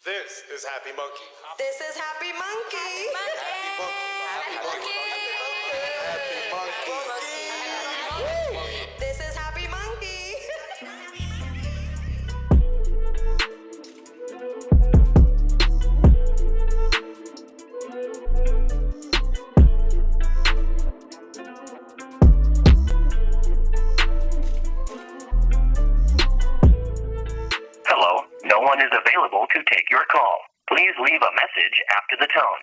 This is Happy Munkey. This is Happy Munkey. Happy Munkey. Happy Munkey. This is Happy Munkey. Hello, no one is available to take your call. Please leave a message after the tone.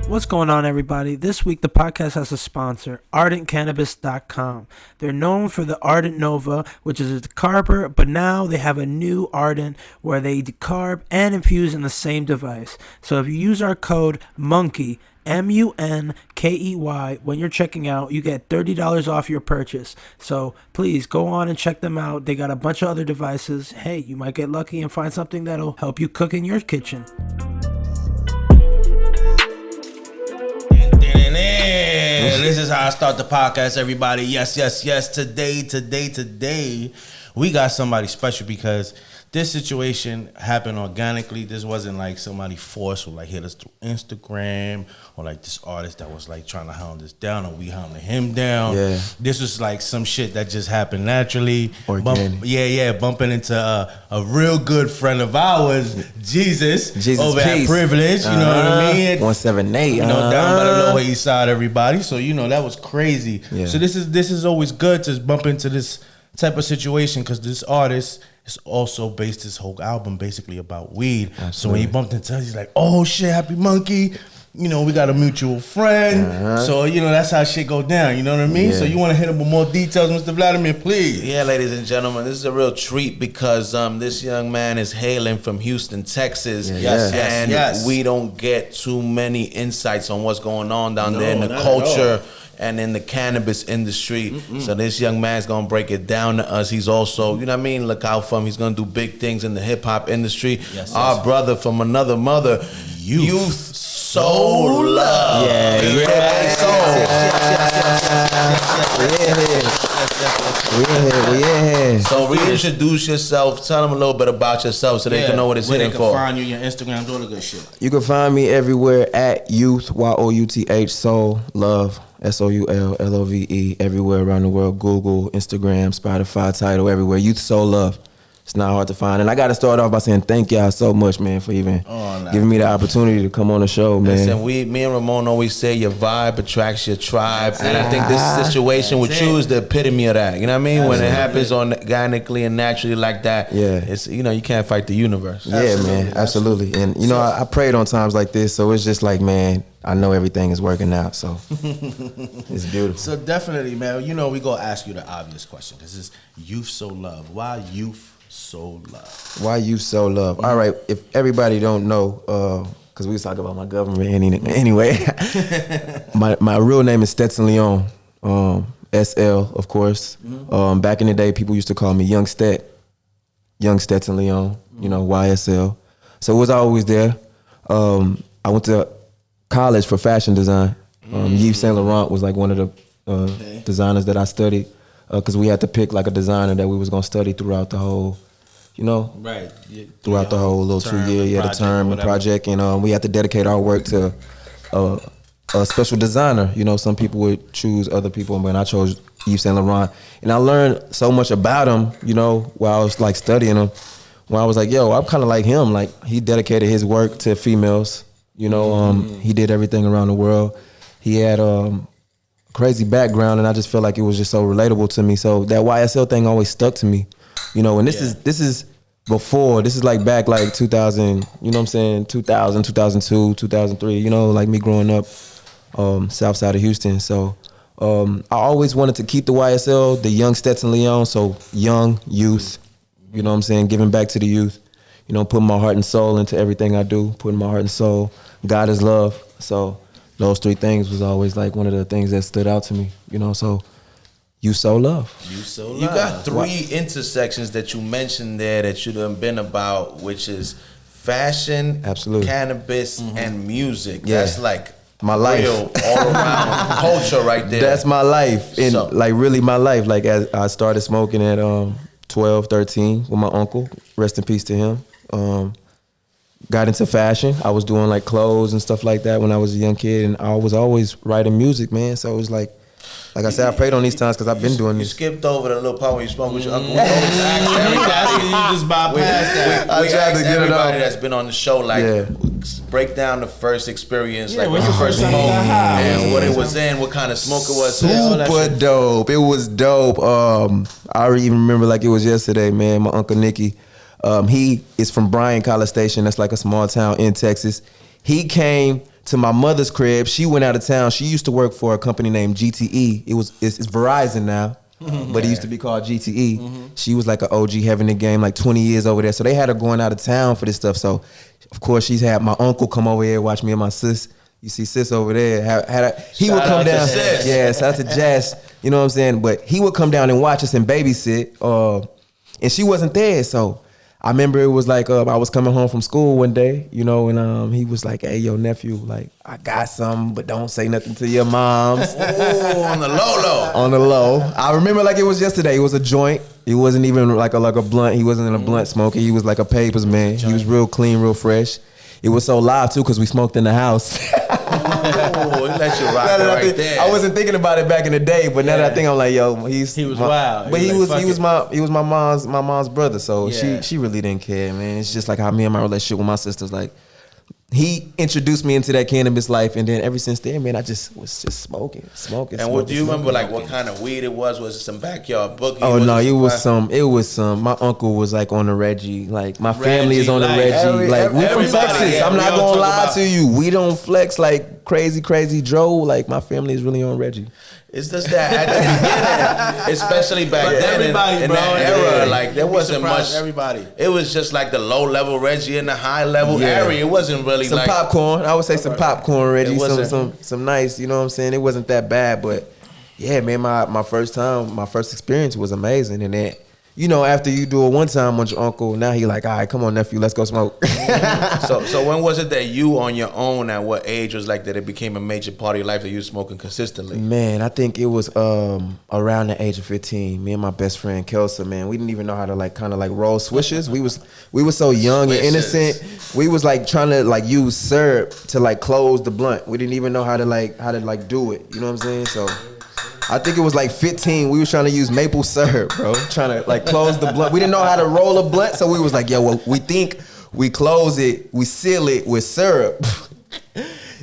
What's going on, everybody? This week, the podcast has a sponsor, ArdentCannabis.com. They're known for the Ardent Nova, which is a decarber, but now they have a new Ardent where they decarb and infuse in the same device. So if you use our code MUNKEY, MUNKEY, when you're checking out, you get $30 off your purchase. So please go on and check them out. They got a bunch of other devices. Hey, you might get lucky and find something that'll help you cook in your kitchen. This is how I start the podcast, everybody. Yes. Today, we got somebody special because this situation happened organically. This wasn't like somebody forced or like hit us through Instagram or like this artist that was like trying to hound us down or we hounded him down. Yeah. This was like some shit that just happened naturally. Bumping into a real good friend of ours, Jesus over peace. at Privilege. You know what I mean? 178. Down by the Lower East Side, everybody. So that was crazy. Yeah. So this is always good to bump into this type of situation because this artist is also based his whole album basically about weed. Absolutely. So when he bumped into us, he's like, "Oh shit, Happy Munkey. We got a mutual friend." So that's how shit go down. You know what I mean? Yeah. So you want to hit him with more details, Mr. Vladimir, please? Yeah, ladies and gentlemen, this is a real treat because this young man is hailing from Houston, Texas. Yes. We don't get too many insights on what's going on down there in the culture and in the cannabis industry. So this young man's gonna break it down to us. He's also, look out for him. He's gonna do big things in the hip hop industry. Our brother from another mother, Youth Soul Love. So reintroduce yourself. Tell them a little bit about yourself so they can know what it's hitting for. Where they can find you, your Instagram, doing the good shit. You can find me everywhere at Youth, YOUTH, Soul Love, SOULLOVE, everywhere around the world. Google, Instagram, Spotify, Tidal, everywhere. Youth Soul Love. It's not hard to find. And I got to start off by saying thank y'all so much, man, for even giving me the opportunity to come on the show, man. Listen, me and Ramon always say your vibe attracts your tribe. And I think this situation with you is the epitome of that. You know what I mean? Absolutely. When it happens organically and naturally like that, it's you can't fight the universe. Yeah, man, absolutely. And, I prayed on times like this, so it's just like, man, I know everything is working out, so it's beautiful. So definitely, man, we gonna ask you the obvious question because it's Youth Soul Love. Why Youth Soul Love? Why Youth Soul Love? All right, if everybody don't know, because we was talking about my government anyway, my real name is Stetson Leon, SL, of course. Back in the day, people used to call me Young Stetson Leon, YSL. So it was always there. I went to college for fashion design. Yves Saint Laurent was like one of the designers that I studied because we had to pick like a designer that we was gonna study throughout the whole, throughout the whole little 2 year, the term and project, and we had to dedicate our work to a special designer. Some people would choose other people, but I chose Yves Saint Laurent, and I learned so much about him, while I was like studying him. When I was like, yo, I'm kind of like him. Like he dedicated his work to females. He did everything around the world. He had crazy background, and I just felt like it was just so relatable to me. So that YSL thing always stuck to me, and this is before. This is like back like 2000, 2000, 2002, 2003. Like me growing up south side of Houston. So I always wanted to keep the YSL, the Young Stetson Leon. So young youth, giving back to the youth. Putting my heart and soul into everything I do, putting my heart and soul. God is love. So those three things was always like one of the things that stood out to me, so Youth Soul Love. Youth Soul Love. You got three intersections that you mentioned there that you done been about, which is fashion, Absolutely. cannabis, and music. Yeah. That's like My life. real all around culture right there. That's my life, and So- like really my life. Like as I started smoking at 12, 13 with my uncle. Rest in peace to him. Got into fashion. I was doing like clothes and stuff like that when I was a young kid, and I was always writing music, man. So it was like I said, I prayed on these times because I've been doing You this. skipped over the little part when you spoke with your uncle. We always ask everybody. You just bypass that. I We tried ask to get it everybody off. that's been on the show, like, Yeah. break down the first experience, Yeah, like when when you you first first smoked got high. and what it was in, what kind of smoke it was. all that Super shit. dope. It was dope. I even remember like it was yesterday, man. My Uncle Nicky, he is from Bryan College Station. That's like a small town in Texas. He came to my mother's crib. She went out of town. She used to work for a company named GTE. It's Verizon now, but it used to be called GTE. She was like an OG, having the game like 20 years over there. So they had her going out of town for this stuff. So of course she's had my uncle come over here, watch me and my sis. You see sis over there. He would Shout come out to down. sis. Yeah, shout out to Jess. You know what I'm saying? But he would come down and watch us and babysit. And she wasn't there, so I remember it was like I was coming home from school one day, you know, and he was like, "Hey, yo, nephew, like I got something, but don't say nothing to your moms." Oh, on the low. On the low. I remember like it was yesterday. It was a joint. He wasn't even like a blunt. He wasn't in a blunt smoker. He was like a papers man. He was real clean, real fresh. It was so live too because we smoked in the house. Oh, he let you rock Now it that I right think- there. I wasn't thinking about it back in the day, but now that I think I'm like, yo, He was my- wild. But He he was was like, he was my mom's brother, so Yeah. she really didn't care, man. It's just like how me and my relationship with my sisters, like he introduced me into that cannabis life, and then ever since then, man, I just was just smoking. And what do you remember, like, what kind of weed it was? Was it some backyard boogie? Oh no, it it was some. My uncle was like on the Reggie. Like my family is on the Reggie, Reggie. like, Like we from everybody, Texas. yeah, I'm we not don't gonna talk lie about- to you. We don't flex like crazy Dro. Like my family is really on Reggie. It's just that at the beginning, especially back then everybody, in bro, that yeah. era, like there You'd be wasn't surprised, much. everybody. It was just like the low level Reggie and the high level Yeah. area. It wasn't really Some like popcorn. I would say some popcorn, Reggie. It wasn't- Some nice. You know what I'm saying? It wasn't that bad, but yeah, man. My first experience was amazing, and then. You know, after you do it one time with your uncle, now he like, all right, come on, nephew, let's go smoke. So when was it that you on your own, at what age was like that it became a major part of your life that you were smoking consistently? Man, I think it was around the age of 15. Me and my best friend Kelsa, man, we didn't even know how to like kind of like roll swishers. We were so young and innocent. We was like trying to like use syrup to like close the blunt. We didn't even know how to do it. You know what I'm saying? So I think it was like 15. We was trying to use maple syrup, bro. Trying to like close the blunt. We didn't know how to roll a blunt, so we was like, yo, well, we think we close it, we seal it with syrup.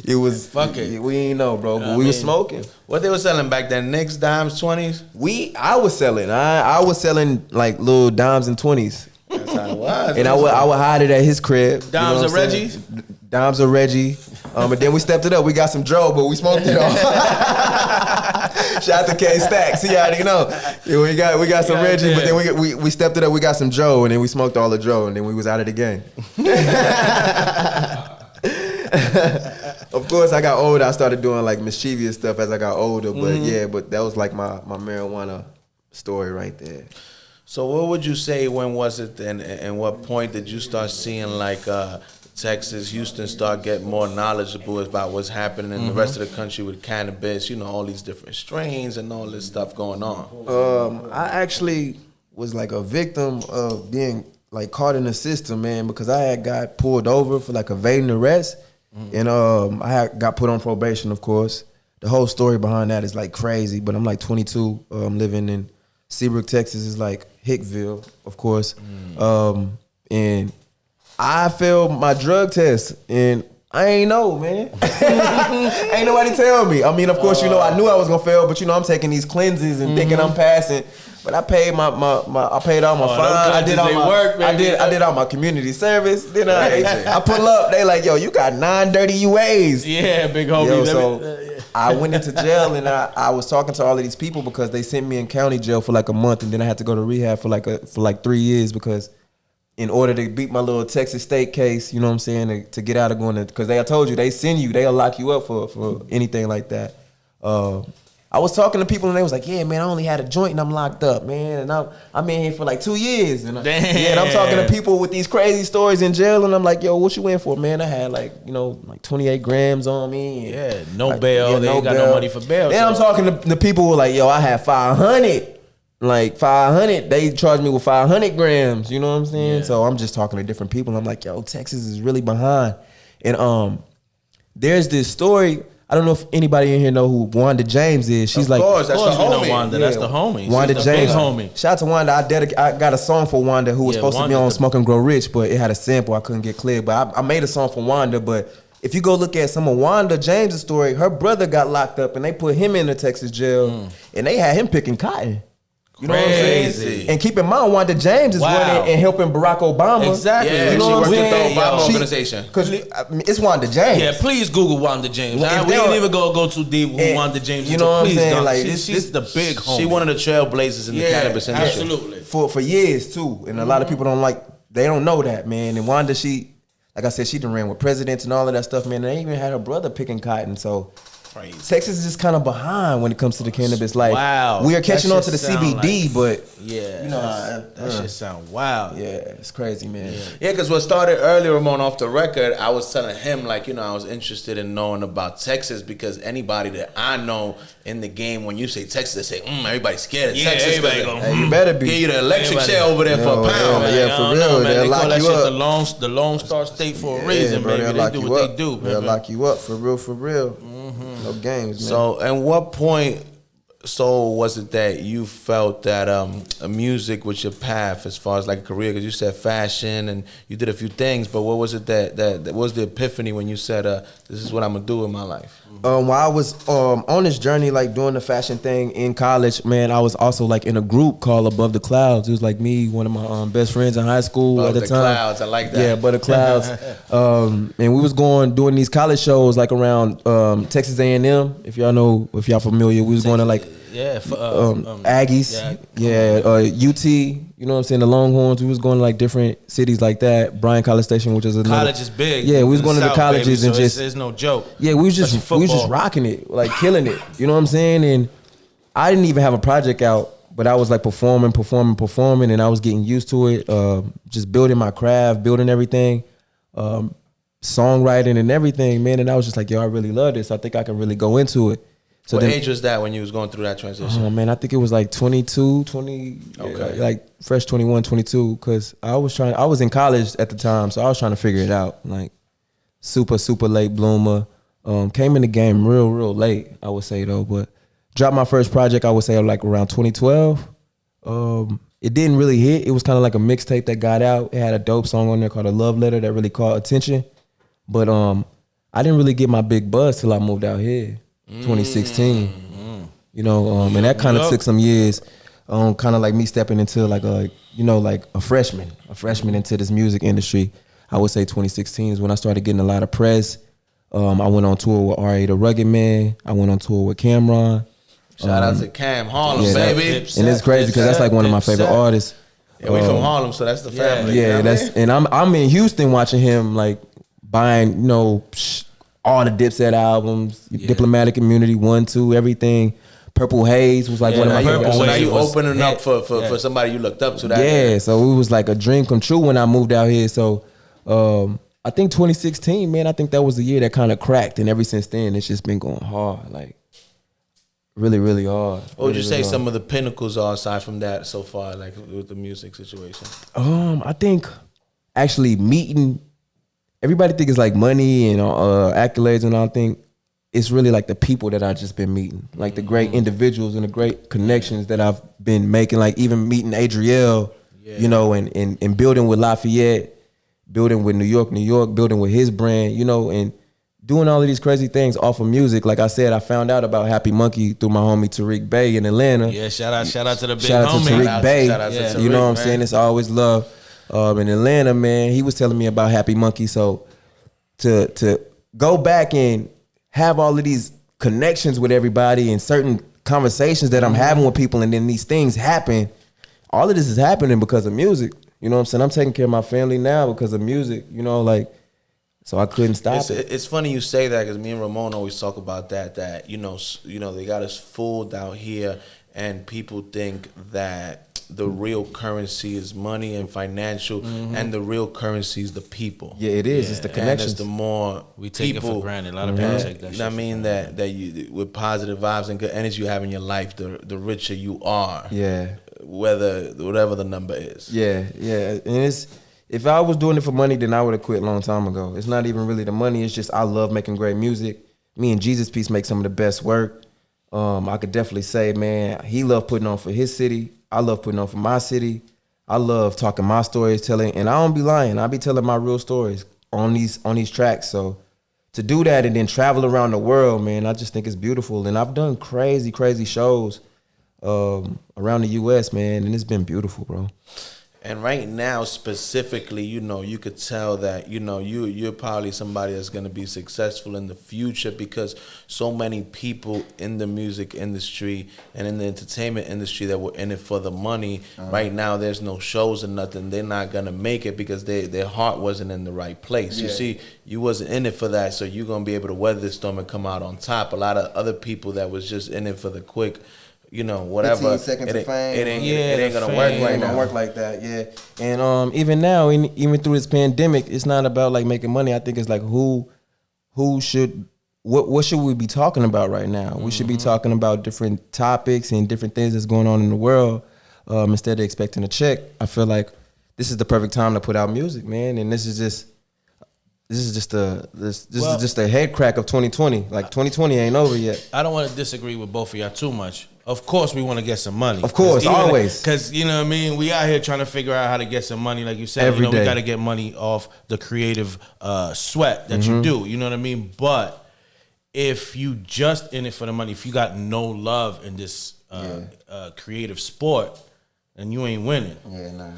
It was Fuck it. We ain't know, bro, but we was smoking. What they were selling back then? Nicks, dimes, 20s? I was selling. I was selling like little dimes and 20s. That's how it was. And I would hide it at his crib. Dimes what of I'm saying? Reggie's? Dimes of Reggie. And then we stepped it up. We got some Dro, but we smoked it all. Shout out to K Stacks. He already know. Yeah, we got some Reggie, but then we stepped it up. We got some Dro, and then we smoked all the Dro, and then we was out of the game. Of course, I got older. I started doing like mischievous stuff as I got older. But yeah, but that was like my marijuana story right there. So what would you say, when was it and what point did you start seeing like Texas, Houston start getting more knowledgeable about what's happening in the rest of the country with cannabis, you know, all these different strains and all this stuff going on? I actually was like a victim of being like caught in the system, man, because I had got pulled over for like evading arrest, and I had got put on probation, of course. The whole story behind that is like crazy, but I'm like 22, living in Seabrook, Texas, is like Hickville, of course, and I failed my drug test, and I ain't know, man. Ain't nobody tell me. I mean, of course, you know, I knew I was gonna fail, but you know, I'm taking these cleanses and thinking I'm passing. But I paid I paid all my fine. I did all my work, baby. I did all my community service. Then I pull up. They like, yo, you got 9 dirty UAs. Yeah, big homie. Yo, Let so me- I went into jail, and I was talking to all of these people because they sent me in county jail for like a month, and then I had to go to rehab for like 3 years because in order to beat my little Texas state case, you know what I'm saying, to get out of going to, because I told you, they send you, they'll lock you up for anything like that. I was talking to people and they was like, yeah, man, I only had a joint and I'm locked up, man. And I'm in here for like 2 years. And and I'm talking to people with these crazy stories in jail. And I'm like, yo, what you in for, man? I had like 28 grams on me. And no bail. They ain't got no money for bail. Then I'm talking to the people who were like, yo, I had 500. Like 500, they charged me with 500 grams. You know what I'm saying? Yeah. So I'm just talking to different people. I'm like, yo, Texas is really behind. And there's this story. I don't know if anybody in here know who Wanda James is. She's of course, that's the homie. Wanda, that's the homie. Wanda She's James, the big homie. Shout out to Wanda. I got a song for Wanda who was supposed to be on Smoke and Grow Rich, but it had a sample. I couldn't get clear. But I made a song for Wanda. But if you go look at some of Wanda James' story, her brother got locked up and they put him in the Texas jail and they had him picking cotton. You know what I'm saying? And keep in mind, Wanda James is running and helping Barack Obama. Exactly. Yeah, you know she what I'm working saying? with the Obama organization. Because it's Wanda James. Yeah, please Google Wanda James. We didn't even go too deep with Wanda James. You know what I'm saying? Don't. Like she's the big homie. She one of the trailblazers in the cannabis industry. Absolutely. For years too. And a lot of people they don't know that, man. And Wanda, like I said, she done ran with presidents and all of that stuff, man. And they even had her brother picking cotton. So Texas is just kind of behind when it comes to the cannabis. Like, we are catching on to the CBD, but you know, that shit sound wild. Yeah, it's crazy, man. Yeah, because what started earlier, Ramon, off the record, I was telling him, like, you know, I was interested in knowing about Texas because anybody that I know in the game, when you say Texas, they say, everybody's scared of Texas. Hey, you better be. Give you the electric chair over there for a pound. Yeah, for real. Man, They'll they lock call that you shit up. the Lone Star State for a reason, bro, baby. They do what they do. They'll lock you up for real. No games, man. So, at what point, was it that you felt that music was your path as far as like a career? Because you said fashion and you did a few things, but what was it that was the epiphany when you said, this is what I'm going to do in my life? While I was on this journey, like doing the fashion thing in college, man, I was also like in a group called Above the Clouds. It was like me, one of my best friends in high school at the time. Clouds, I like that. Yeah, Above the Clouds. And we was doing these college shows like around Texas A&M. If y'all familiar, we was going to like Aggies, UT. You know what I'm saying? The Longhorns. We was going to like different cities like that. Bryan College Station, which is another. College is big. Yeah, we was going to the colleges, baby, and just it's no joke. Yeah, we was just rocking it, like killing it. You know what I'm saying? And I didn't even have a project out, but I was like performing, and I was getting used to it. Just building my craft, building everything, songwriting and everything, man. And I was just like, yo, I really love this. I think I can really go into it. So what age was that when you was going through that transition? Oh, man, I think it was like 22, 20, like fresh 21, 22, because I was in college at the time, so I was trying to figure it out. Like super late bloomer. Came in the game real late, I would say though, but dropped my first project, I would say like around 2012. It didn't really hit. It was kind of like a mixtape that got out. It had a dope song on there called A Love Letter that really caught attention. But I didn't really get my big buzz till I moved out here. 2016, you know, and that kind of took some years, kind of like me stepping into like a freshman into this music industry. I would say 2016 is when I started getting a lot of press. I went on tour with R.A. the Rugged Man. I went on tour with Cameron. Shout out to Cam Harlem, baby. And it's crazy because that's like one of my favorite artists. Yeah, we from Harlem, so that's the family. Yeah, you know and I'm in Houston watching him like buying, all the Dipset albums, Diplomatic Immunity 1, 2, everything. Purple Haze was like one of my favorite. So now you opening up for somebody you looked up to. That so it was like a dream come true when I moved out here. So I think 2016, man, I think that was the year that kind of cracked, and ever since then it's just been going hard, like really hard. What would you say some of the pinnacles are aside from that so far, like with the music situation? I think actually meeting. Everybody think it's like money and accolades, and I think it's really like the people that I've just been meeting, like the great individuals and the great connections that I've been making, like even meeting Adriel, and building with Lafayette, building with New York, building with his brand, and doing all of these crazy things off of music. Like I said, I found out about Happy Munkey through my homie Tariq Bey in Atlanta. Yeah, shout out to the big shout out homie. to Tariq Bey. You know what I'm saying? It's always love. In Atlanta, man, he was telling me about Happy Munkey. So to go back and have all of these connections with everybody and certain conversations that I'm having with people, and then these things happen, all of this is happening because of music. You know what I'm saying? I'm taking care of my family now because of music. Like So I couldn't stop it. It's funny you say that because me and Ramon always talk about that. That you know they got us fooled out here, and people think that the real currency is money and financial, and the real currency is the people. Yeah, it is. It's the connections. And it's the more We take people, it for granted. A lot of people take that shit I for mean granted. that you with positive vibes and good energy you have in your life, the richer you are. Yeah. Whatever the number is. Yeah, yeah. And it's, if I was doing it for money, then I would have quit a long time ago. It's not even really the money. It's just I love making great music. Me and Jesus Peace make some of the best work. I could definitely say, man, he loved putting on for his city. I love putting on for my city. I love talking my stories, telling, and I don't be lying. I be telling my real stories on these tracks. So to do that and then travel around the world, man, I just think it's beautiful. And I've done crazy shows around the U.S., man, and it's been beautiful, bro. And right now, specifically, you could tell that, you're probably somebody that's going to be successful in the future because so many people in the music industry and in the entertainment industry that were in it for the money. Right now, there's no shows or nothing. They're not going to make it because their heart wasn't in the right place. Yeah. You see, you wasn't in it for that, so you're going to be able to weather the storm and come out on top. A lot of other people that was just in it for the quick, whatever. 15 seconds of fame. It ain't gonna work right now. Work like that, yeah. And even now, even through this pandemic, it's not about like making money. I think it's like what should we be talking about right now? We should be talking about different topics and different things that's going on in the world instead of expecting a check. I feel like this is the perfect time to put out music, man. And this is just a head crack of 2020. Like 2020 ain't over yet. I don't want to disagree with both of y'all too much. Of course, we want to get some money. Of course, always. Because, you know what I mean? We out here trying to figure out how to get some money. Like you said, Every day. We got to get money off the creative sweat that you do. You know what I mean? But if you just in it for the money, if you got no love in this creative sport, then you ain't winning. Yeah, nah.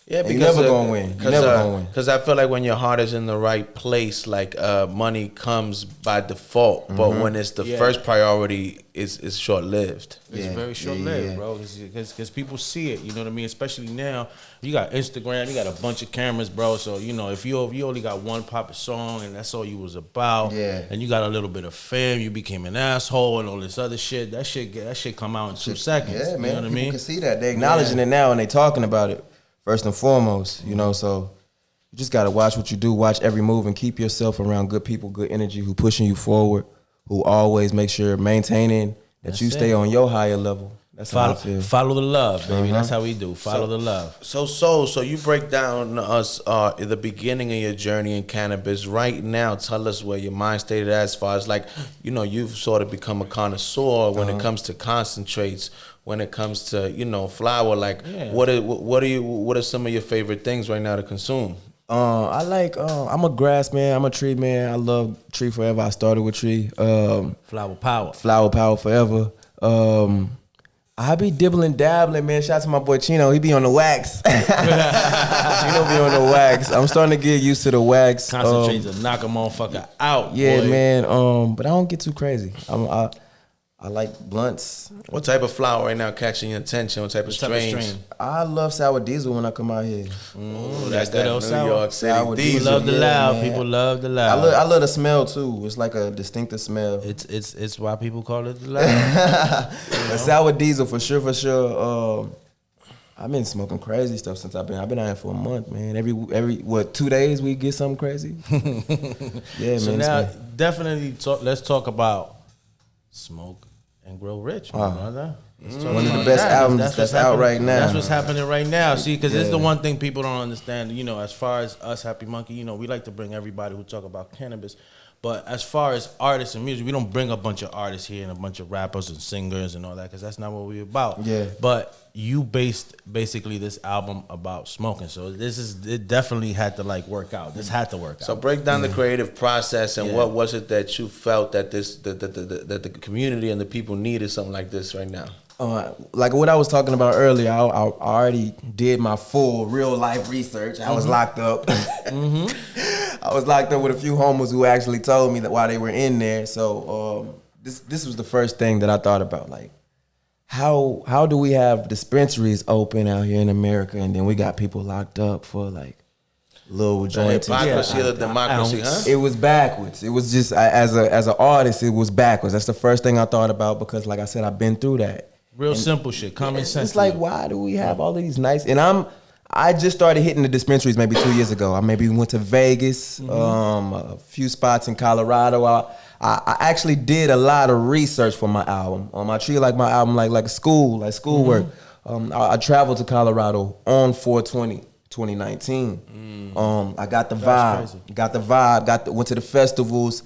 Yeah, because you never gonna win. You never gonna win. Because I feel like when your heart is in the right place, like money comes by default. But when it's the first priority, it's short lived. It's very short lived, bro. Because people see it. You know what I mean? Especially now, you got Instagram, you got a bunch of cameras, bro. So if you only got one popular song and that's all you was about, and you got a little bit of fame, you became an asshole and all this other shit. That shit come out in 2 seconds. Yeah, man. You know what I People mean? can see that. They acknowledging it now and they talking about it. First and foremost, so you just gotta watch what you do, watch every move, and keep yourself around good people, good energy, who pushing you forward, who always make sure maintaining that you stay on your higher level. That's how I feel. Follow the love, baby. That's how we do. Follow the love. So you break down us at the beginning of your journey in cannabis. Right now, tell us where your mind state is as far as like, you've sort of become a connoisseur when it comes to concentrates. When it comes to flower, like what are some of your favorite things right now to consume? I like I'm a grass man, I'm a tree man. I love tree forever. I started with tree. Flower power forever. I be dibbling dabbling, man. Shout out to my boy Chino. He be on the wax. Chino be on the wax. I'm starting to get used to the wax. Concentrates to knock a motherfucker out. Yeah, boy. man. But I don't get too crazy. I like blunts. What type of flower right now catching your attention? What type of strains? I love sour diesel when I come out here. That's that New York City Sour diesel. People love the loud. man. People love the loud. I love the smell too. It's like a distinctive smell. It's why people call it the loud. A sour diesel for sure. I've been smoking crazy stuff since I've been out here for a month, man. Every 2 days we get something crazy. Yeah, So man. now definitely let's talk about Smoke and Grow Rich, my brother. One of the best albums that's out right now. That's what's happening right now. See, because it's the one thing people don't understand. As far as us, Happy Munkey, we like to bring everybody who talk about cannabis. But as far as artists and music, we don't bring a bunch of artists here and a bunch of rappers and singers and all that, because that's not what we're about. Yeah. But you based basically this album about smoking, so it definitely had to work out. This had to work out. So break down the creative process and what was it that you felt that that the community and the people needed something like this right now? Like what I was talking about earlier, I already did my full real life research. I was locked up. I was locked up with a few homos who actually told me that while they were in there. So this was the first thing that I thought about. Like, how do we have dispensaries open out here in America, and then we got people locked up for little The joint. hypocrisy of the democracy, huh? It was backwards. It was just as an artist, it was backwards. That's the first thing I thought about because, like I said, I've been through that. Real simple shit, common sense. It's like, why do we have all of these nice? And I just started hitting the dispensaries maybe 2 years ago. I maybe went to Vegas, a few spots in Colorado. I actually did a lot of research for my album. I treat like my album like schoolwork. I traveled to Colorado on 4/20, 2019. I got the vibe. Went to the festivals.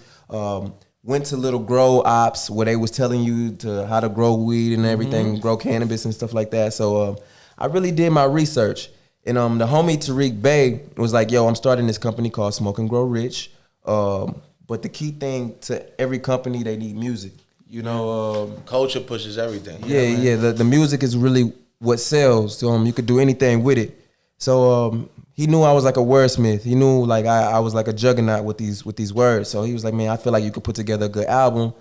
Went to little grow ops where they was telling you how to grow weed and everything, grow cannabis and stuff like that. So I really did my research. And the homie Tariq Bey was like, yo, I'm starting this company called Smoke and Grow Rich. But the key thing to every company, they need music. You know, culture pushes everything. Yeah. The music is really what sells. You could do anything with it. So he knew I was like a wordsmith. He knew like I was like a juggernaut with these words. So he was like, man, I feel like you could put together a good album.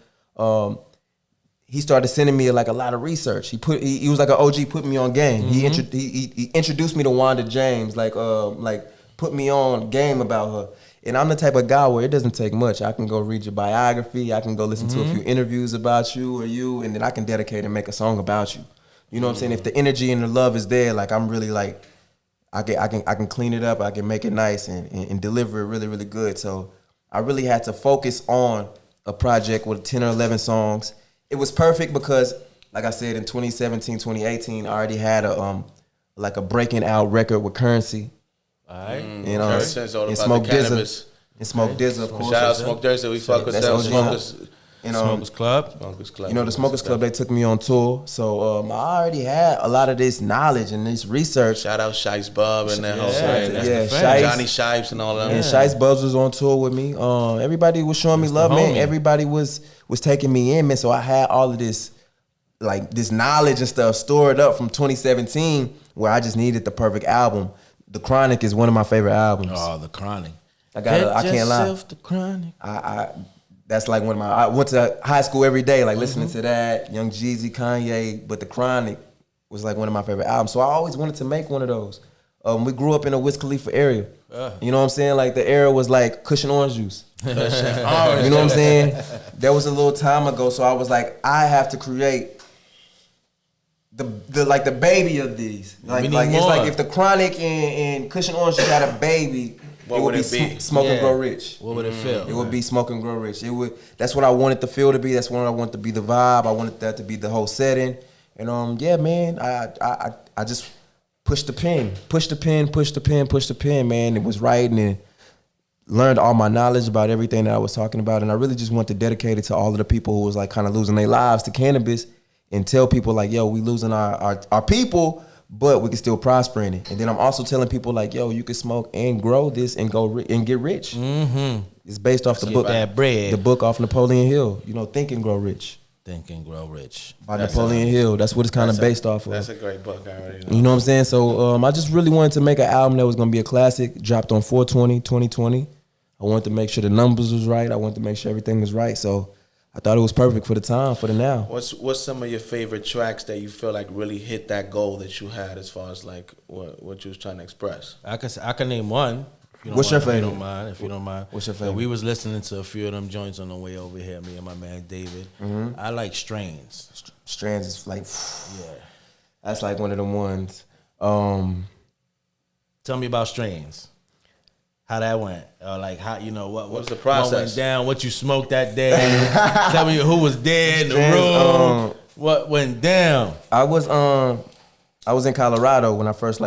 He started sending me like a lot of research. He was like an OG, put me on game. He introduced me to Wanda James, like put me on game about her. And I'm the type of guy where it doesn't take much. I can go read your biography. I can go listen to a few interviews about you, and then I can dedicate and make a song about you. You know what I'm saying? If the energy and the love is there, like I'm really like, I can clean it up. I can make it nice and deliver it really, really good. So I really had to focus on a project with 10 or 11 songs. It was perfect because, like I said, in 2017, 2018, I already had a breaking out record with Currency. All right. You know, and Smoke Dizza. And Smoke Dizza, of course. Shout out Smoke Dizza. We fuck with them. Smokers Club. You know, the Smokers Club, they took me on tour. So I already had a lot of this knowledge and this research. Shout out Shice Bub and that whole thing. Johnny Shipes and all of them. And Shice Bubs was on tour with me. Everybody was showing me love, man. Everybody was taking me in, man. So I had all of this, like this knowledge and stuff stored up from 2017 where I just needed the perfect album. The Chronic is one of my favorite albums. Oh, The Chronic. I can't lie. The Chronic. That's like one of my. I went to high school every day, like listening to that. Young Jeezy, Kanye, but The Chronic was like one of my favorite albums. So I always wanted to make one of those. We grew up in a Wiz Khalifa area. You know what I'm saying? Like the era was like cushion orange juice. You know what I'm saying? That was a little time ago. So I was like, I have to create the baby of these. Like it's like if The Chronic and cushion orange juice had a baby. What would it be? Smoke and Grow Rich. What would it feel? It would be Smoke and Grow Rich. That's what I wanted the feel to be. That's what I wanted to be the vibe. I wanted that to be the whole setting. And yeah, man, I just pushed the pen, man. It was writing and learned all my knowledge about everything that I was talking about. And I really just want to dedicate it to all of the people who was like kind of losing their lives to cannabis and tell people like, yo, we losing our people, but we can still prosper in it. And then I'm also telling people like, yo, you can smoke and grow this and and get rich. Mm-hmm. It's based off the book, the book off Napoleon Hill. You know, Think and Grow Rich. Think and Grow Rich by Napoleon Hill. That's what it's kind of based off of. That's a great book. I already know. You know what I'm saying? So I just really wanted to make an album that was going to be a classic. Dropped on 4/20, 2020. I wanted to make sure the numbers was right. I wanted to make sure everything was right. So I thought it was perfect for the time, for the now. What's some of your favorite tracks that you feel like really hit that goal that you had as far as like what you was trying to express? I can name one. What's your favorite? If you don't mind. What's your favorite? We was listening to a few of them joints on the way over here, me and my man David. Mm-hmm. I like Strains. Strains is like, yeah. That's like one of them ones. Tell me about Strains. How that went, like how what was the process? What went down? What you smoked that day? Tell me who was there in the room. What went down? I was in Colorado when I first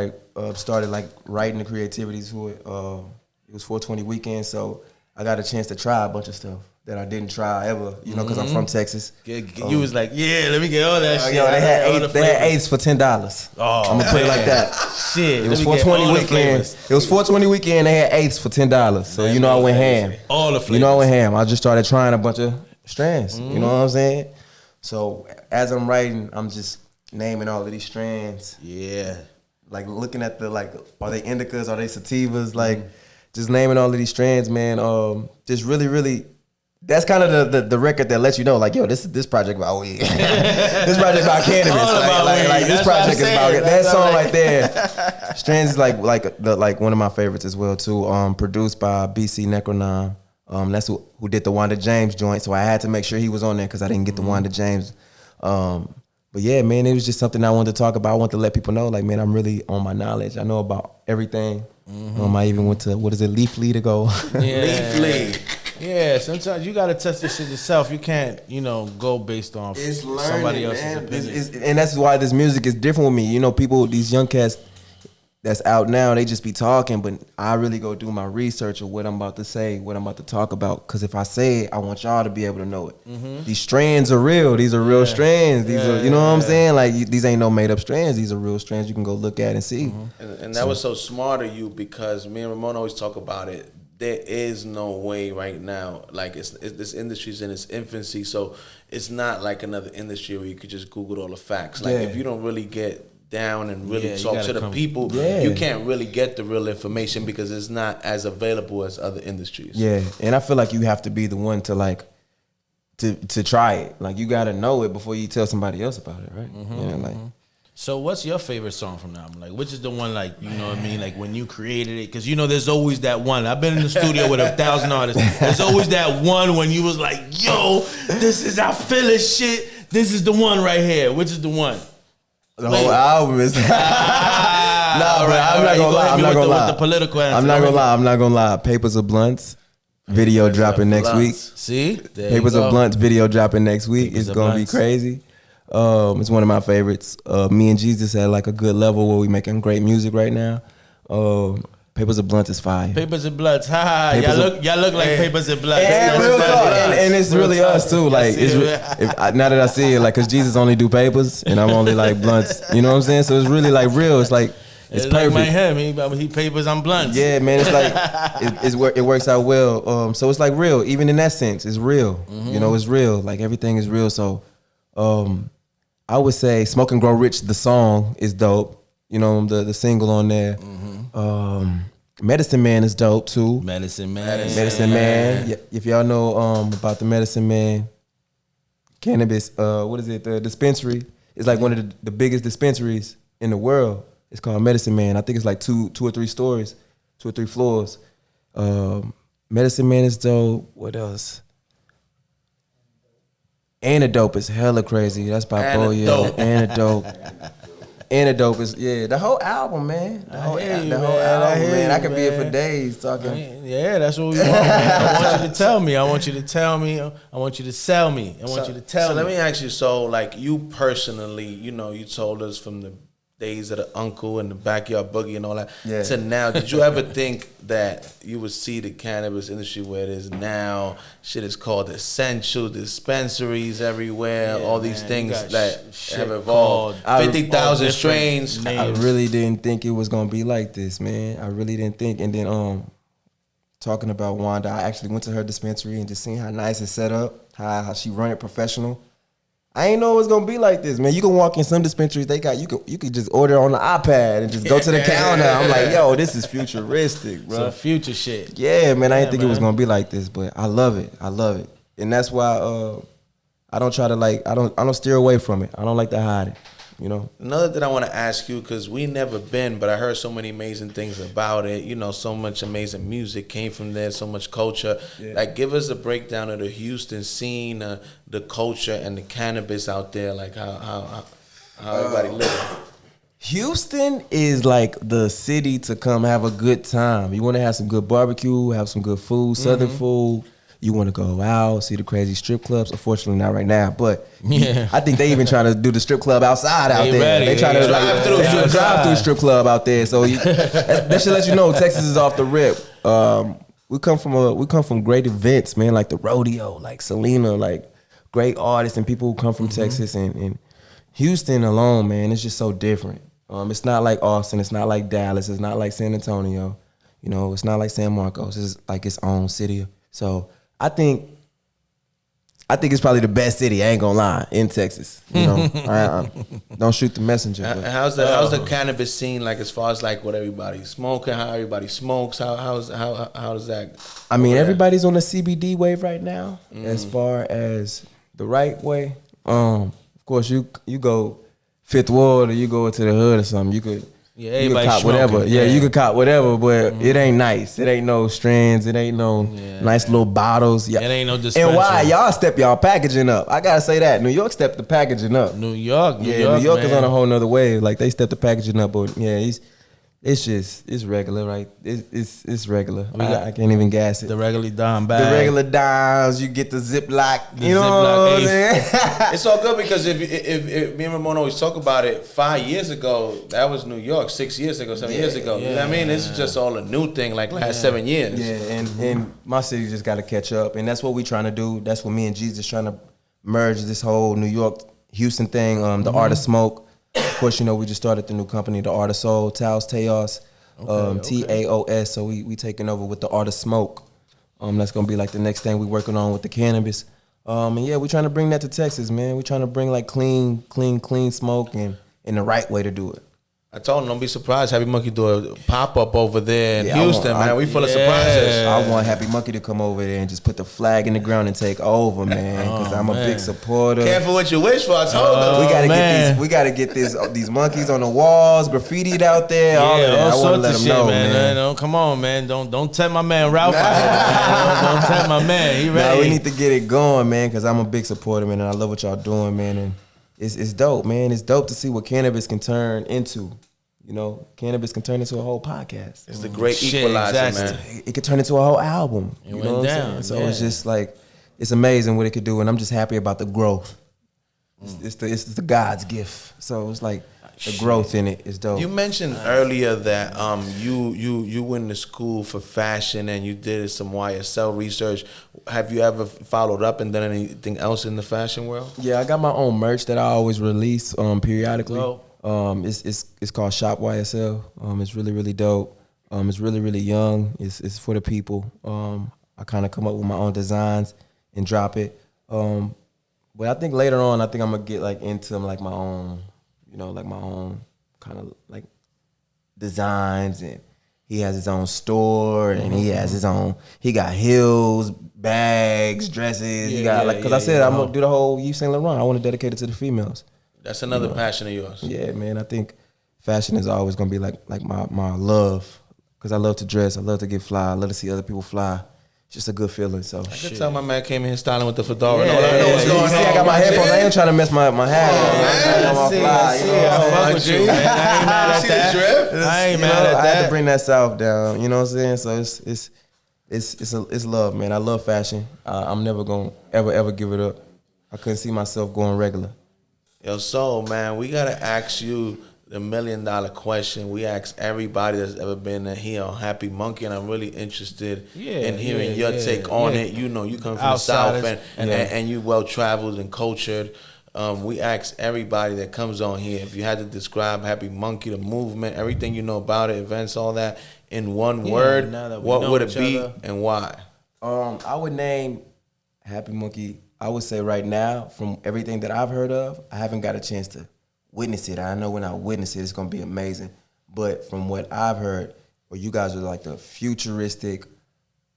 started writing the creativity to it. It was 420 weekend, so I got a chance to try a bunch of stuff that I didn't try ever. Because I'm from Texas. You was like, yeah, let me get all that shit. Yo, they had eighths for $10. I'm gonna put it like that. Shit, it was 420 weekend. It was 420 weekend. They had eighths for $10. So I went ham. All the flavors. I went ham. I just started trying a bunch of strands. You know what I'm saying? So as I'm writing, I'm just naming all of these strands. Yeah. Like looking at are they indicas? Are they sativas? Like just naming all of these strands, man. Just really, really that's kind of the record that lets you know, like, yo, this project about weed. This project about cannabis. Like this project is about it. That song right there. Strands is like one of my favorites as well too. Produced by BC Necronom. That's who did the Wanda James joint. So I had to make sure he was on there because I didn't get the Wanda James. But yeah, man, it was just something I wanted to talk about. I want to let people know, like, man, I'm really on my knowledge. I know about everything. I even went to, Leafly to go. Yeah. Leafly. Yeah, sometimes you gotta test this shit yourself. You can't, go based on somebody else's opinion. And that's why this music is different with me. You know, people, these young cats that's out now, they just be talking, but I really go do my research of what I'm about to say, what I'm about to talk about. Because if I say it, I want y'all to be able to know it. These strands are real. These are real strands. These are, you know what I'm saying? Like, these ain't no made up strands. These are real strands you can go look at and see. And that was so smart of you, because me and Ramon always talk about it. There is no way right now, like this industry's in its infancy, so it's not like another industry where you could just Google all the facts. Like if you don't really get down and really talk to the people, you can't really get the real information because it's not as available as other industries. Yeah, and I feel like you have to be the one to like to try it. Like, you gotta know it before you tell somebody else about it, right? So what's your favorite song from the album? Like, which is the one, like, you know what I mean? Like, when you created it, because, there's always that one. I've been in the studio with 1,000 artists. There's always that one when you was like, yo, I feel this shit. This is the one right here. Which is the one? The whole album is... Nah, bro, I'm not gonna lie. I'm not gonna lie. With the political answer. I'm not gonna lie. Papers of Blunts video dropping next week. See? Papers of Blunts video dropping next week. It's gonna be crazy. It's one of my favorites. Me and Jesus had like a good level where we making great music right now. Papers of Blunts is fire. Papers of Blunts, y'all look like Papers of Blunts. And it's really us too. Like, now that I see it, like, cause Jesus only do papers and I'm only like blunts. You know what I'm saying? So it's really like real. It's like it's perfect. Like him, he papers, I'm blunts. Yeah, man. It's like it works out well. So it's like real, even in that sense, it's real. It's real. Like, everything is real. So, I would say "Smoke and Grow Rich," the song, is dope. The single on there. Medicine Man is dope too. Medicine Man. Yeah, if y'all know about the Medicine Man cannabis, what is it? The dispensary. It's like one of the biggest dispensaries in the world. It's called Medicine Man. I think it's like two or three stories, 2 or 3 floors. Medicine Man is dope. What else? Antidote is hella crazy. That's by Boyo. Antidote is, the whole album, man. The whole album, man. I could be here for days talking. Yeah, that's what we want, man. I want you to tell me. I want you to tell me. I want you to sell me. I want you to tell me. So let me ask you, so like, you personally, you told us from the days of the uncle and the backyard boogie and all that to now, did you ever think that you would see the cannabis industry where it is now? Shit is called essential, dispensaries everywhere, all these things that have evolved. 50,000 strains. I really didn't think it was gonna be like this, man. I really didn't think. And then talking about Wanda, I actually went to her dispensary and just seen how nice it's set up, how she run it professional. I ain't know it was gonna be like this, man. You can walk in some dispensaries, they got you could just order on the iPad and just go to the counter. I'm like, yo, this is futuristic, bro. Some future shit. Yeah, man. I didn't think it was gonna be like this, but I love it. And that's why I don't try to I don't steer away from it. I don't like to hide it. Another thing I want to ask you, because we never been, but I heard so many amazing things about it. So much amazing music came from there, so much culture. Yeah. Like, give us a breakdown of the Houston scene, the culture and the cannabis out there, like how everybody living. Houston is like the city to come have a good time. You want to have some good barbecue, have some good food, Southern food. You want to go out, see the crazy strip clubs. Unfortunately, not right now, but I think they even try to do the strip club outside out there. They try to drive through strip club out there. So that should let you know Texas is off the rip. We come from great events, man, like the rodeo, like Selena, like great artists and people who come from Texas and Houston alone, man. It's just so different. It's not like Austin. It's not like Dallas. It's not like San Antonio. It's not like San Marcos. It's like its own city. So I think I think it's probably the best city. I ain't gonna lie, in Texas. You know, I don't shoot the messenger. But. How's the cannabis scene like as far as like what everybody's smoking, how everybody smokes? How does that? I mean, everybody's on the CBD wave right now. As far as the right way, of course, you go Fifth Ward or you go to the hood or something. You could cop whatever. Yeah, you could cop whatever, but it ain't nice. It ain't no strands. It ain't no nice little bottles. It ain't no dispensary. And why y'all step y'all packaging up? I gotta say that New York stepped the packaging up. New York, New York is on a whole nother wave. Like they stepped the packaging up, but it's regular, right? It's regular. I can't even gas it. The regular dime bag. The regular dimes. You get the Ziploc. You know what I'm saying? It's all good because if me and Ramon always talk about it, 5 years ago that was New York. 6 years ago, 7 years ago. You know what I mean? This is just all a new thing. Like last 7 years. Yeah, and my city just got to catch up, and that's what we trying to do. That's what me and Jesus trying to merge this whole New York Houston thing. The Art of Smoke. Of course, you know, we just started the new company, the Art of Soul, Taos, Taos, So we taking over with the Art of Smoke. That's gonna be like the next thing we working on with the cannabis. And yeah, we trying to bring that to Texas, man. We trying to bring like clean smoke and the right way to do it. I told him, don't be surprised. Happy Munkey do a pop-up over there in Houston, man. We full of surprises. I want Happy Munkey to come over there and just put the flag in the ground and take over, man. Because I'm a big supporter. Careful what you wish for. I told them. We gotta get these monkeys on the walls, graffitied out there. All sorts I want to let them know, man. No, come on, man. Don't tempt my man Ralph. Don't tempt my man. He ready. Nah, we need to get it going, man. Because I'm a big supporter, man, and I love what y'all doing, man. And it's dope, man. It's dope to see what cannabis can turn into. You know, cannabis can turn into a whole podcast. It's the great equalizer, man. It could turn into a whole album. You know what I'm saying? So it's just like, it's amazing what it could do, and I'm just happy about the growth. It's the God's gift. So it's like the growth in it is dope. You mentioned earlier that you went to school for fashion and you did some YSL research. Have you ever followed up and done anything else in the fashion world? Yeah, I got my own merch that I always release periodically. It's called Shop YSL. It's really, really dope. It's really, really young. It's for the people. I kind of come up with my own designs and drop it. But I think later on, I'm gonna get like into like my own, like my own kind of like designs. And he has his own store, and he has his own. He got heels, bags, dresses. He got because I said I'm gonna do the whole Yves Saint Laurent. I want to dedicate it to the females. That's another passion of yours. Yeah, man. I think fashion is always gonna be like my love, because I love to dress. I love to get fly. I love to see other people fly. It's just a good feeling. So I can tell my man came in here styling with the fedora. Yeah, I know what's going on. I got my headphones. I ain't trying to mess my hat. I fuck with you, man. I ain't mad at that. I ain't mad at that. I had to bring that South down. You know what I'm saying? So it's love, man. I love fashion. I'm never gonna ever give it up. I couldn't see myself going regular. Yo, Soul, man, we gotta ask you the $1 million question. We ask everybody that's ever been here on Happy Munkey, and I'm really interested in hearing your take on it. You know, you come from Outsiders, the South, and you well traveled and cultured. We ask everybody that comes on here, if you had to describe Happy Munkey, the movement, everything you know about it, events, all that, in one word, what would it be and why? I would name Happy Munkey. I would say right now, from everything that I've heard of, I haven't got a chance to witness it. I know when I witness it, it's going to be amazing. But from what I've heard, well, you guys are like the futuristic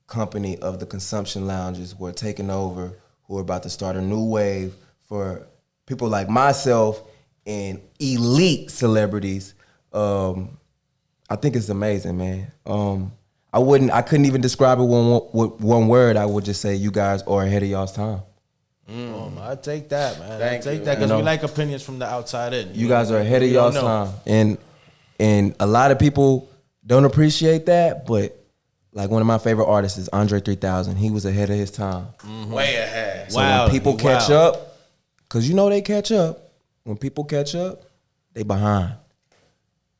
company of the consumption lounges who are taking over, who are about to start a new wave for people like myself and elite celebrities. I think it's amazing, man. I couldn't even describe it with one word. I would just say you guys are ahead of y'all's time. I take that, man. Thank I take you, that because we like opinions from the outside in. You guys are ahead of y'all's time, and a lot of people don't appreciate that. But like one of my favorite artists is Andre 3000. He was ahead of his time, way ahead. So when people catch up, because they catch up. When people catch up, they behind.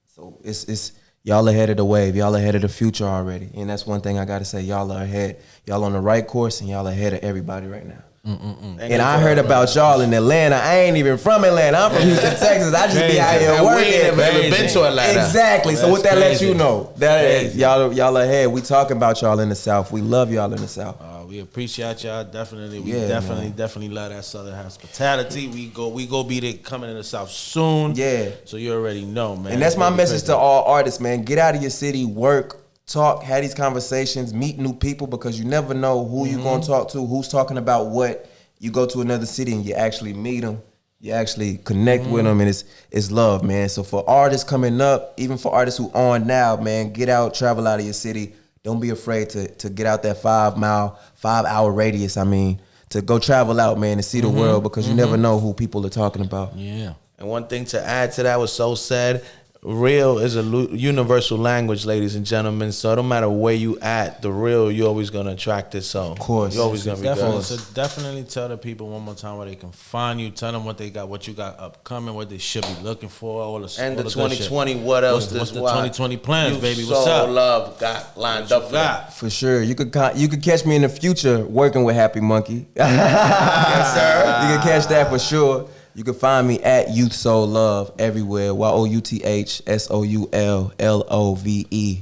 So it's y'all ahead of the wave. Y'all ahead of the future already, and that's one thing I got to say. Y'all are ahead. Y'all on the right course, and y'all ahead of everybody right now. And I heard about y'all in Atlanta. I ain't even from Atlanta. I'm from Houston, Texas. I just be out here working. We ain't never been to Atlanta. Exactly. So what that lets you know, that y'all ahead. We talking about y'all in the South. We love y'all in the South. We appreciate y'all. Definitely. We Yeah, definitely love that Southern hospitality. We go be there coming in the South soon. Yeah. So you already know, man. And that's my message to all artists, man. Get out of your city, work, talk, have these conversations, meet new people, because you never know who you're going to talk to, who's talking about what. You go to another city and you actually meet them. You actually connect with them, and it's love, man. So for artists coming up, even for artists who on now, man, get out, travel out of your city. Don't be afraid to get out that 5-hour radius, to go travel out, man, and see the world, because you never know who people are talking about. Yeah. And one thing to add to that, was so said, real is a universal language, ladies and gentlemen. So no matter where you at, the real, you're always gonna attract it. So of course, you're always gonna be good. So definitely tell the people one more time where they can find you. Tell them what they got, what you got upcoming, what they should be looking for. And the 2020, what else? What's the 2020 plans, baby? What's What's up? Love got lined up for that. For sure, you could catch me in the future working with Happy Munkey. Yes, sir. You can catch that for sure. You can find me at Youth Soul Love everywhere. YOUTHSOULLOVE.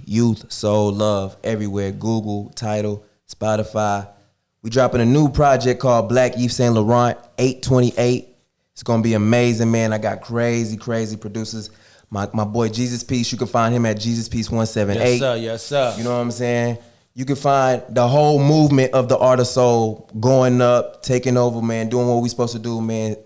Youth Soul Love everywhere. Google, Tidal, Spotify. We dropping a new project called Black Yves Saint Laurent 828. It's gonna be amazing, man. I got crazy producers. My boy Jesus Peace. You can find him at Jesus Peace 178. Yes, sir. Yes, sir. You know what I'm saying? You can find the whole movement of the art of soul going up, taking over, man, doing what we supposed to do, man.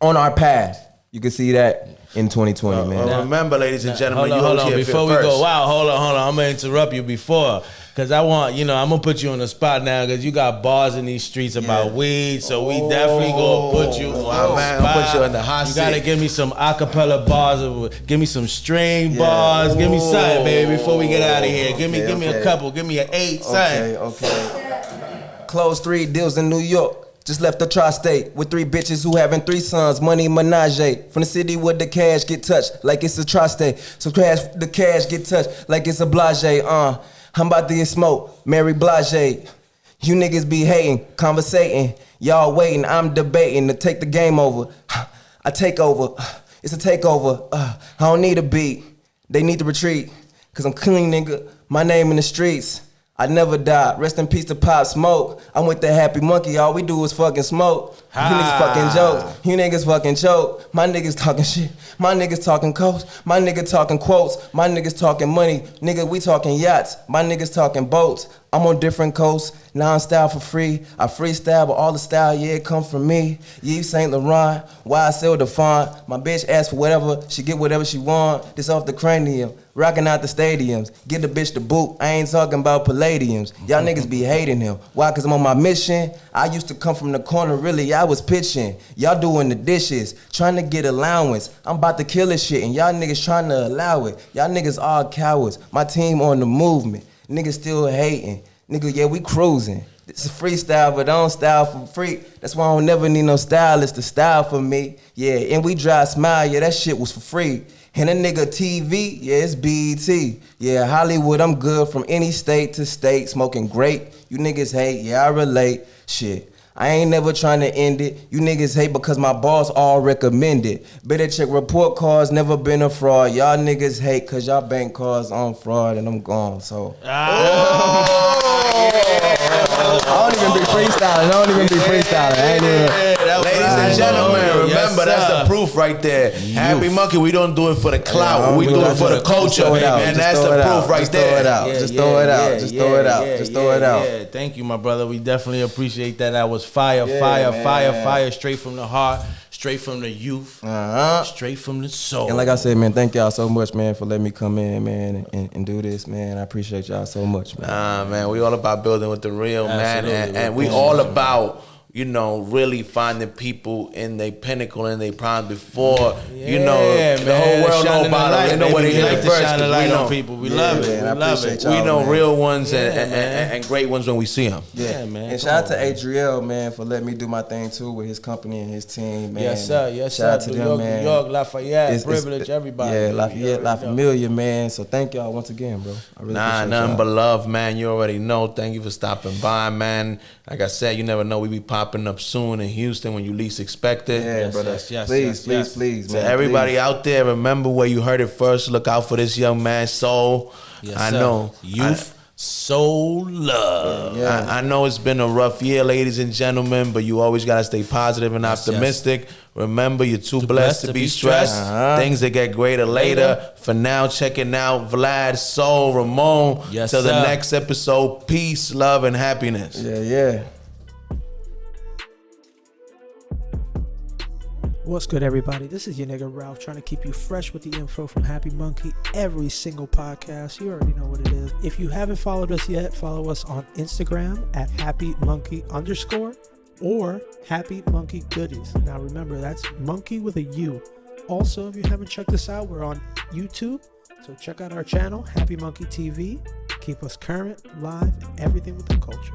On our path. You can see that in 2020, man. Now, remember, ladies and gentlemen, hold on. Before we go, hold on. I'm gonna interrupt you before, because I want, I'm gonna put you on the spot now, because you got bars in these streets about weed, so we definitely gonna put you on the spot. I'll put you in the hot seat. You gotta give me some acapella bars, give me some string bars, give me something, baby, before we get out of here. Give me a couple, give me an 8, something. Okay. Closed 3 deals in New York. Just left the tri-state with 3 bitches who having 3 sons, money menage. From the city where the cash get touched like it's a tri-state. So the cash get touched like it's a blase. I'm about to get smoked, Mary Blase. You niggas be hating, conversating. Y'all waiting, I'm debating to take the game over. I take over, it's a takeover. I don't need a beat, they need to retreat. Cause I'm clean, nigga, my name in the streets. I never die. Rest in peace to Pop Smoke. I'm with the Happy Munkey. All we do is fucking smoke. You niggas fucking jokes. You niggas fucking choke. My niggas talking shit. My niggas talking coats. My nigga talking quotes. My niggas talking money. Nigga, we talking yachts. My niggas talking boats. I'm on different coasts. Non-style for free. I freestyle, but all the style, yeah, it come from me. Yves Saint Laurent. YSL the font. My bitch ask for whatever. She get whatever she want. This off the cranium. Rocking out the stadiums. Get the bitch the boot. I ain't talking about palladiums. Y'all niggas be hating him. Why? Cause I'm on my mission. I used to come from the corner, really. I was pitching. Y'all doing the dishes. Trying to get allowance. I'm about to kill this shit and y'all niggas trying to allow it. Y'all niggas all cowards. My team on the movement. Niggas still hating. Nigga, yeah, we cruising. This is freestyle, but I don't style for free. That's why I don't never need no stylist to style for me. Yeah, and we dry smile. Yeah, that shit was for free. And a nigga TV, yeah, it's BET. Yeah, Hollywood, I'm good from any state to state. Smoking great. You niggas hate, yeah, I relate. Shit, I ain't never trying to end it. You niggas hate because my boss all recommended. Better check report cards, never been a fraud. Y'all niggas hate because y'all bank cards on fraud and I'm gone, so. I don't even be freestyling. Ladies and gentlemen, remember, that's the proof right there. Happy Munkey, we don't do it for the clout. We do it for the culture. And that's the proof right there. Just throw it out. Just throw it out. Yeah, thank you, my brother. We definitely appreciate that. That was fire, fire, straight from the heart, straight from the youth, straight from the soul. And like I said, man, thank y'all so much, man, for letting me come in, man, and do this, man. I appreciate y'all so much, man. Man, we all about building with the real, man. And we all about, really finding people in their pinnacle and their prime before, the whole world know about it. They know where they hit it first. Shine a light on people. We love it. Man, we love it. We know real ones and great ones when we see them. Yeah, man. And shout out to Adriel, man, for letting me do my thing too with his company and his team, man. Yes, sir. Shout out to them, man. New York, Lafayette, Privilege, everybody. Yeah, Lafayette, La Familia, man. So thank y'all once again, bro. I really appreciate nothing but love, man. You already know. Thank you for stopping by, man. Like I said, you never know. We be popping up soon in Houston when you least expect it. Yeah, brother. Yes, Please, man. To everybody out there, remember where you heard it first. Look out for this young man, Soul. Yes, I know. Youth Soul Love. Yeah. I know it's been a rough year, ladies and gentlemen, but you always got to stay positive and optimistic. Remember, you're too blessed to be stressed. Things that get greater later. For now, checking out Vlad, Soul, Ramon. Yes, Till the next episode, peace, love, and happiness. Yeah. What's good, everybody? This is your nigga Ralph, trying to keep you fresh with the info from Happy Munkey every single podcast. You already know what it is. If you haven't followed us yet, follow us on Instagram at @HappyMunkey_ or Happy Munkey Goodies. Now remember, that's monkey with a U. Also, if you haven't checked us out, we're on YouTube. So check out our channel, Happy Munkey TV. Keep us current, live, and everything with the culture.